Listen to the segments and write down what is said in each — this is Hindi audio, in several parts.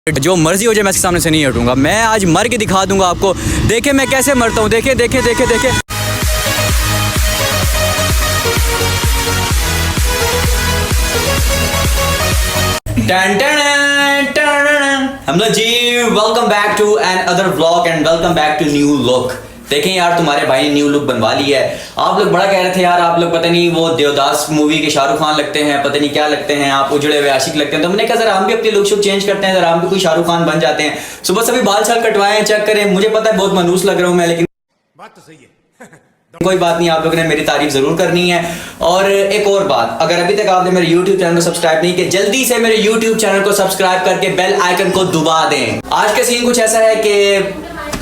जो मर्जी हो जाए मैं इसके सामने से नहीं हटूंगा। मैं आज मर के दिखा दूंगा आपको। देखे मैं कैसे मरता हूँ। देखे देखे देखे देखे हम लोग जी welcome back to another vlog and welcome back to new look. देखें यार तुम्हारे भाई ने न्यू लुक बनवा लिया है। आप लोग बड़ा कह रहे थे यार आप लोग पता नहीं वो देवदास मूवी के शाहरुख खान लगते हैं, पता नहीं क्या लगते हैं, आप उजड़े हुए आशिक लगते हैं। तो मैंने कहा जरा हम भी अपनी लुक शुक चेंज करते हैं, जरा हम भी कोई शाहरुख खान बन जाते हैं। सुबह सभी बाल छाल कटवाएं, चेक करें। मुझे पता है बहुत मनूस लग रहा हूँ मैं, लेकिन बात तो सही है। कोई बात नहीं, आप लोगों ने मेरी तारीफ जरूर करनी है। और एक और बात, अगर अभी तक आपने मेरे YouTube चैनल को सब्सक्राइब नहीं किया, जल्दी से मेरे YouTube चैनल को सब्सक्राइब करके बेल आइकन को दबा दें। आज का सीन कुछ ऐसा है कि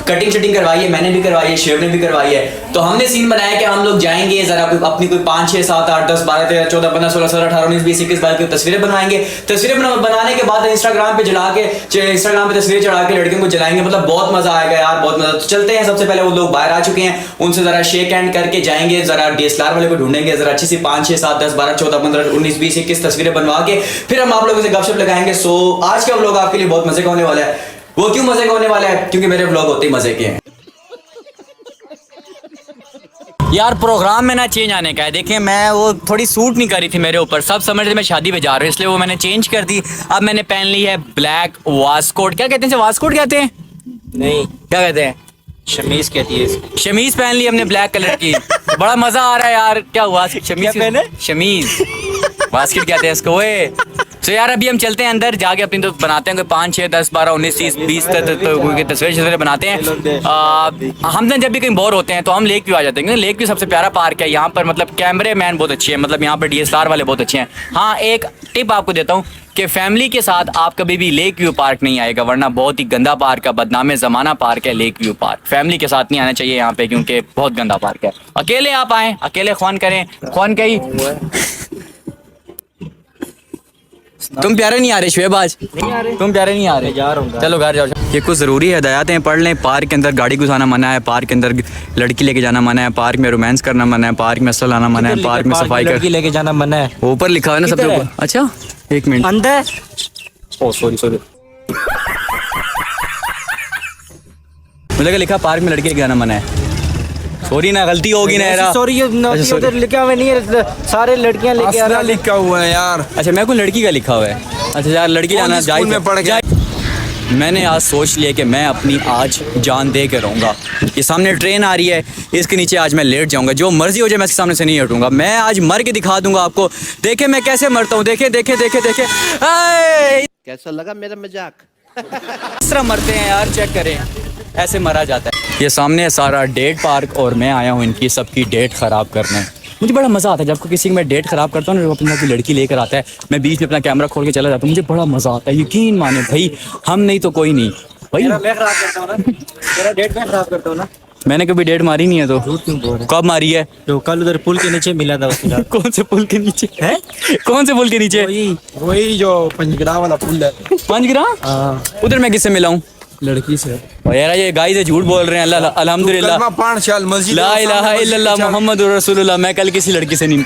कटिंग शटिंग करवाई है, मैंने भी करवाई है, शेव ने भी करवाई है। तो हमने सीन बनाया कि हम लोग जाएंगे जरा कोई अपनी कोई 5 6 7 8 10 12 13 14 15 16 17 18 19 20 21 22 की तस्वीरें बनवाएंगे। तस्वीरें बनाने के बाद इंस्टाग्राम पे इंस्टाग्राम पे तस्वीरें चढ़ा के लड़कियों को जलाएंगे। मतलब बहुत मजा आएगा यार, बहुत मजा। तो चलते हैं, सबसे पहले वो लोग बाहर आ चुके हैं, उनसे जरा शेक हैंड करके जाएंगे, जरा DSLR वाले को ढूंढेंगे, जरा अच्छी सी 5 6 7 10 12 14 15 19 20 21 तस्वीरें बनवा के फिर हम आप लोगों से गपशप लगाएंगे। सो आज का व्लॉग आपके लिए बहुत मजे का होने वाला है। वो क्यों मजे का होने वाला है? क्योंकि मेरे व्लॉग होते ही मजे के हैं यार। प्रोग्राम में ना चेंज आने का है। देखिए मैं वो थोड़ी सूट नहीं करी थी मेरे ऊपर, सब समझ रहे मैं शादी पे जा रहा हूँ, इसलिए वो मैंने चेंज कर दी। अब मैंने पहन ली है ब्लैक वास्कोट। क्या कहते हैं वास्कोट कहते हैं? नहीं, क्या कहते हैं? शमीज कहती है। शमीज पहन ली हमने ब्लैक कलर की। बड़ा मजा आ रहा है यार। क्या हुआ? शमीज पहने? शमीज वास्केट कहते हैं इसको। वे तो यार अभी हम चलते हैं अंदर, जाके अपनी तो बनाते हैं कोई 5 6 10 12 19 30 20 तस्वीरें बनाते हैं। हम ना जब भी कहीं बोर होते हैं तो हम लेक व्यू आ जाते हैं, क्योंकि लेक व्यू सबसे प्यारा पार्क है। यहाँ पर मतलब कैमरे मैन बहुत अच्छे हैं, मतलब यहाँ पर DSLR वाले बहुत अच्छे हैं। हाँ एक टिप आपको देता हूँ कि फैमिली के साथ आप कभी भी लेक व्यू पार्क नहीं आएगा, वरना बहुत ही गंदा पार्क है, बदनामे ज़माना पार्क है लेक व्यू पार्क। फैमिली के साथ नहीं आना चाहिए यहाँ पे, क्योंकि बहुत गंदा पार्क है। अकेले आप आएँ, अकेले ख्वान करें, ख्वान कहीं। तुम प्यारे नहीं आ रहे शोएबाज, तुम प्यारे नहीं आ रहे। चलो घर जाओ। ये कुछ ज़रूरी हदायतें पढ़ लें। पार्क के अंदर गाड़ी घुसाना मना है, पार्क के अंदर लड़की लेके जाना मना है, पार्क में रोमांस करना मना है, पार्क में असर लाना मना है, पार्क में सफाई कर लेके जाना मना है। ऊपर लिखा है ना सबसे ऊपर। अच्छा एक मिनट, अंदर। ओह सॉरी मुझे लिखा पार्क में लड़की लेके जाना मना है। सॉरी ना, गलती होगी ना यार। सॉरी उधर लिखा हुआ नहीं है, सारे लड़कियां लेके आ रहा लिखा हुआ है यार। अच्छा मैं कोई लड़की का लिखा हुआ है। अच्छा यार लड़की जाना जाए में पढ़ के मैंने आज सोच लिया कि मैं अपनी आज जान दे के रहूँगा। ये सामने ट्रेन आ रही है, इसके नीचे आज मैं लेट जाऊँगा। जो मर्जी हो जाए मैं इसके सामने से नहीं हटूंगा। मैं आज मर के दिखा दूंगा आपको। देखे मैं कैसे मरता हूँ। देखे देखे देखे देखे कैसा लगा मेरा मजाक? इस तरह मरते हैं यार, चेक करें ऐसे मरा जाता है। ये सामने है सारा डेट पार्क और मैं आया हूँ इनकी सबकी डेट ख़राब करने। मुझे बड़ा मज़ा आता है जब किसी की मैं डेट ख़राब करता हूँ ना, अपना कोई लड़की लेकर आता है, मैं बीच में अपना कैमरा खोल के चला जाता हूँ। मुझे बड़ा मज़ा आता है, यकीन माने भाई। हम नहीं तो कोई नहीं भाई। मैं खराब करता हूँ ना, तेरा डेट में खराब करता हूँ ना। मैंने कभी डेट मारी नहीं है। तो कब मारी है? तो कल उधर पुल के नीचे मिला था उसके साथ। कौन से पुल के नीचे है? कौन से पुल के नीचे? वही जो पंजगड़ा वाला पुल है। पंजगड़ा? उधर मैं किससे मिला हूँ? लड़की से। यार ये गाइस से झूठ बोल रहे हैं। अल्लाह अल्हम्दुलिल्लाह ला इलाहा इल्लल्लाह मुहम्मदुर रसूलुल्लाह। मैं कल किसी लड़की से नहीं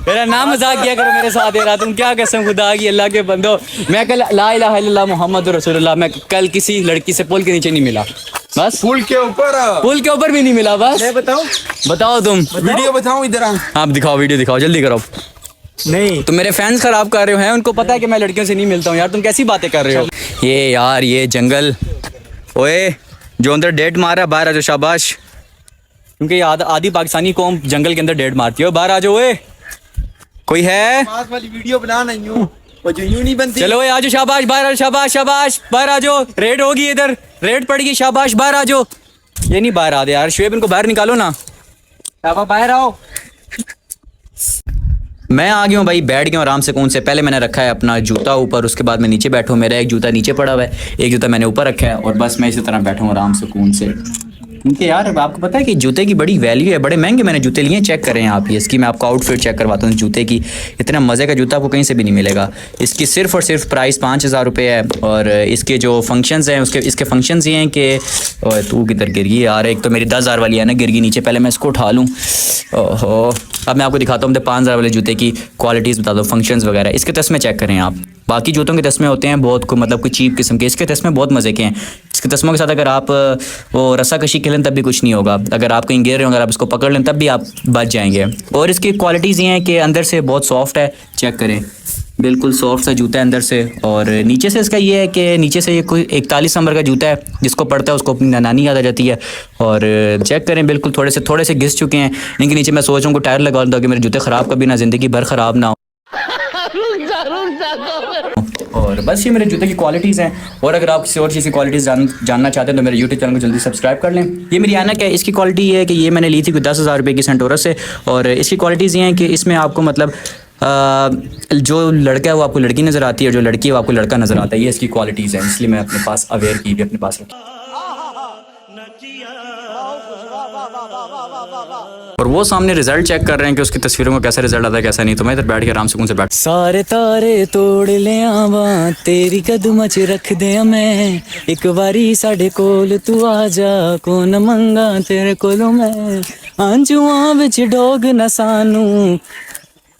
मेरा नाम मजाक किया करो मेरे साथ यार। तुम क्या कसम खुदा की अल्लाह के बंदो, मैं कल ला इलाहा इल्लल्लाह मुहम्मदुर रसूलुल्लाह, मैं कल किसी लड़की से पुल के नीचे नहीं मिला। बस पुल के ऊपर भी नहीं मिला। बस बताओ तुम। वीडियो बताओ इधर। आप दिखाओ, वीडियो दिखाओ, जल्दी करो। नहीं तुम मेरे फैंस खराब कर रहे हो हैं, उनको पता है कि मैं लड़कियों से नहीं मिलता हूँ यार। तुम कैसी बातें कर रहे हो? ये यार ये जंगल, ओए जो अंदर डेट मार रहा है बाहर आ जाओ, शाबाश। क्योंकि आधी पाकिस्तानी कौम जंगल के अंदर डेट मारती है। बाहर आ जाओ। ओए कोई है? पास वाली वीडियो बनाना यूं, वो जो यूं नहीं बनती। चलो आ जाओ, शाबाश बाहर आ, शाबाश शाबाश बाहर आ जाओ। रेड होगी इधर, रेड पड़ेगी, शाबाश बाहर आ जाओ। ये नहीं बाहर आ दे यार, शुएब इनको बाहर निकालो ना। बाहर आओ। मैं आ गया हूँ भाई, बैठ गया हूँ आराम से। कौन से पहले मैंने रखा है अपना जूता ऊपर, उसके बाद मैं नीचे बैठा हूँ। मेरा एक जूता नीचे पड़ा हुआ है, एक जूता मैंने ऊपर रखा है, और बस मैं इसी तरह बैठा हूँ आराम से। कौन से क्योंकि यार अब आपको पता है कि जूते की बड़ी वैल्यू है, बड़े महंगे मैंने जूते लिए हैं। चेक करें आप ये, इसकी मैं आपको आउटफिट चेक करवाता हूँ जूते की। इतना मज़े का जूता आपको कहीं से भी नहीं मिलेगा। इसकी सिर्फ और सिर्फ प्राइस 5,000 रुपये है। और इसके जो फंक्शंस हैं इसके फंक्शंस ये हैं कि तू किधर गिर गई यार, एक तो मेरी 10,000 वाली है ना गिर गई नीचे, पहले मैं इसको उठा लूँ। ओहो, अब मैं आपको दिखाता हूँ 5,000 वाले जूते की क्वालिटीज़ बता दो, फंक्शंस वगैरह। इसके तस्मे चेक करें आप। बाकी जूतों के तस्मे होते हैं बहुत मतलब कोई चीप किस्म के, इसके तस्मे बहुत मज़े के हैं। इसके तस्मों के साथ अगर आप वो रस्साकशी खेलें तब भी कुछ नहीं होगा। अगर आप कहीं गिर रहे हो, अगर आप इसको पकड़ लें तब भी आप बच जाएंगे। और इसकी क्वालिटीज़ ये हैं कि अंदर से बहुत सॉफ्ट है, चेक करें बिल्कुल सॉफ्ट सा जूता है अंदर से। और नीचे से इसका ये है कि नीचे से ये कोई 41 नंबर का जूता है, जिसको पड़ता है उसको अपनी नानी याद आ जाती है। और चेक करें बिल्कुल थोड़े से घिस चुके हैं इनके नीचे। मैं सोच रहा हूँ टायर लगा दूँ कि मेरे जूते ख़राब कभी ना ज़िंदगी भर ख़राब ना हो। और बस ये मेरे जूते की क्वालिटीज़ हैं। और अगर आप किसी और चीज़ की क्वालिटीज़ जानना चाहते हैं तो मेरे यूट्यूब चैनल को जल्दी सब्सक्राइब कर लें। ये मेरी ऐनक है, इसकी क्वालिटी ये है कि ये मैंने ली थी कोई 10,000 रुपये की सेंटोरस से। और इसकी क्वालिटीज़ ये हैं कि इसमें आपको मतलब जो लड़का है वो आपको लड़की नज़र आती है, और जो लड़की है वो आपको लड़का नज़र आता है। ये इसकी क्वालिटीज़ हैं, इसलिए मैं अपने पास अवेयर की भी अपने पास रखी। और वो सामने रिजल्ट चेक कर रहे हैं कि उसकी तस्वीरों में कैसा रिजल्ट आता है कैसा नहीं। तो मैं इधर बैठ के आराम सुकून से बैठ। सारे तारे तोड़ ले आवा तेरी कदम च रख दे मैं, एक बारी साडे कोल तू आ जा, कौन मंगा तेरे कोलों मैं। आंजुआं विच डोग न सानू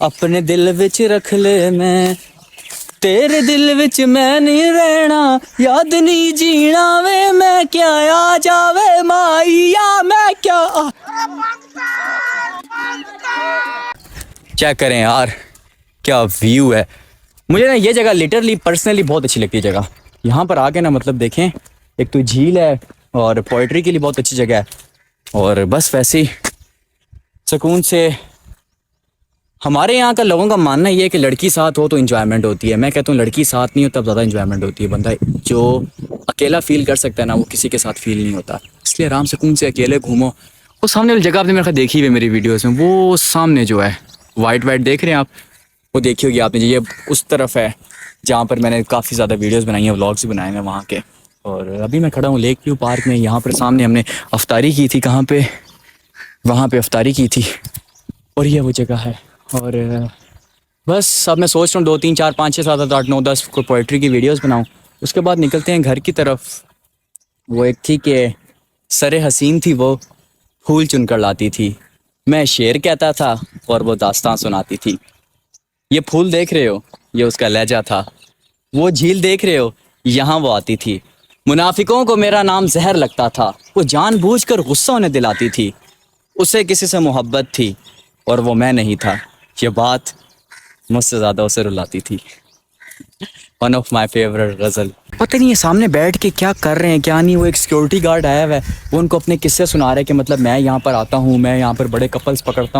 अपने दिल विच रख ले मैं, तेरे दिल विच मैं नहीं रहना, याद नहीं जीना वे मैं क्या, आ जावे माइया मैं क्या। चेक करें यार क्या व्यू है। मुझे ना ये जगह लिटरली पर्सनली बहुत अच्छी लगती है जगह। यहाँ पर आके ना मतलब देखें, एक तो झील है और पोइट्री के लिए बहुत अच्छी जगह है। और बस वैसे ही सुकून से हमारे यहाँ का लोगों का मानना ये है कि लड़की साथ हो तो इन्जॉयमेंट होती है। मैं कहता हूँ लड़की साथ नहीं हो तब ज़्यादा इन्जॉयमेंट होती है। बंदा जो अकेला फील कर सकता है ना वो किसी के साथ फील नहीं होता। इसलिए आराम सुकून से अकेले घूमो। वो सामने वाली जगह आपने मेरे ख्याल देखी हुई है मेरी वीडियोज़ में, वो सामने जो है वाइट देख रहे हैं आप, वो देखी होगी आपने। ये उस तरफ है जहाँ पर मैंने काफ़ी ज़्यादा वीडियोज़ बनाई हैं, व्लॉग्स भी बनाए हैं वहाँ के। और अभी मैं खड़ा हूँ लेक व्यू पार्क में। यहाँ पर सामने हमने अफ्तारी की थी, कहाँ पे, वहाँ पे अफ्तारी की थी। और ये वो जगह है। और बस अब मैं सोच रहा हूँ 2 3 4 5 6 7 8 9 10 कोई पोइट्री की वीडियोस बनाऊँ। उसके बाद निकलते हैं घर की तरफ। वो एक थी कि सरे हसीन थी, वो फूल चुनकर लाती थी, मैं शेर कहता था और वो दास्तां सुनाती थी। ये फूल देख रहे हो, ये उसका लहजा था। वो झील देख रहे हो, यहाँ वो आती थी। मुनाफिकों को मेरा नाम जहर लगता था, वो जानबूझकर गुस्सा उन्हें दिलाती थी। उसे किसी से मोहब्बत थी और वो मैं नहीं था, ये बात मुझसे ज़्यादा उसे रुलाती थी। वन ऑफ माई फेवरेट गज़ल। पता नहीं ये सामने बैठ के क्या कर रहे हैं क्या नहीं। वो एक सिक्योरिटी गार्ड आया हुआ है, वो उनको अपने किस्से सुना रहे हैं कि मतलब मैं यहाँ पर आता हूँ, मैं यहाँ पर बड़े कपल्स पकड़ता हूँ।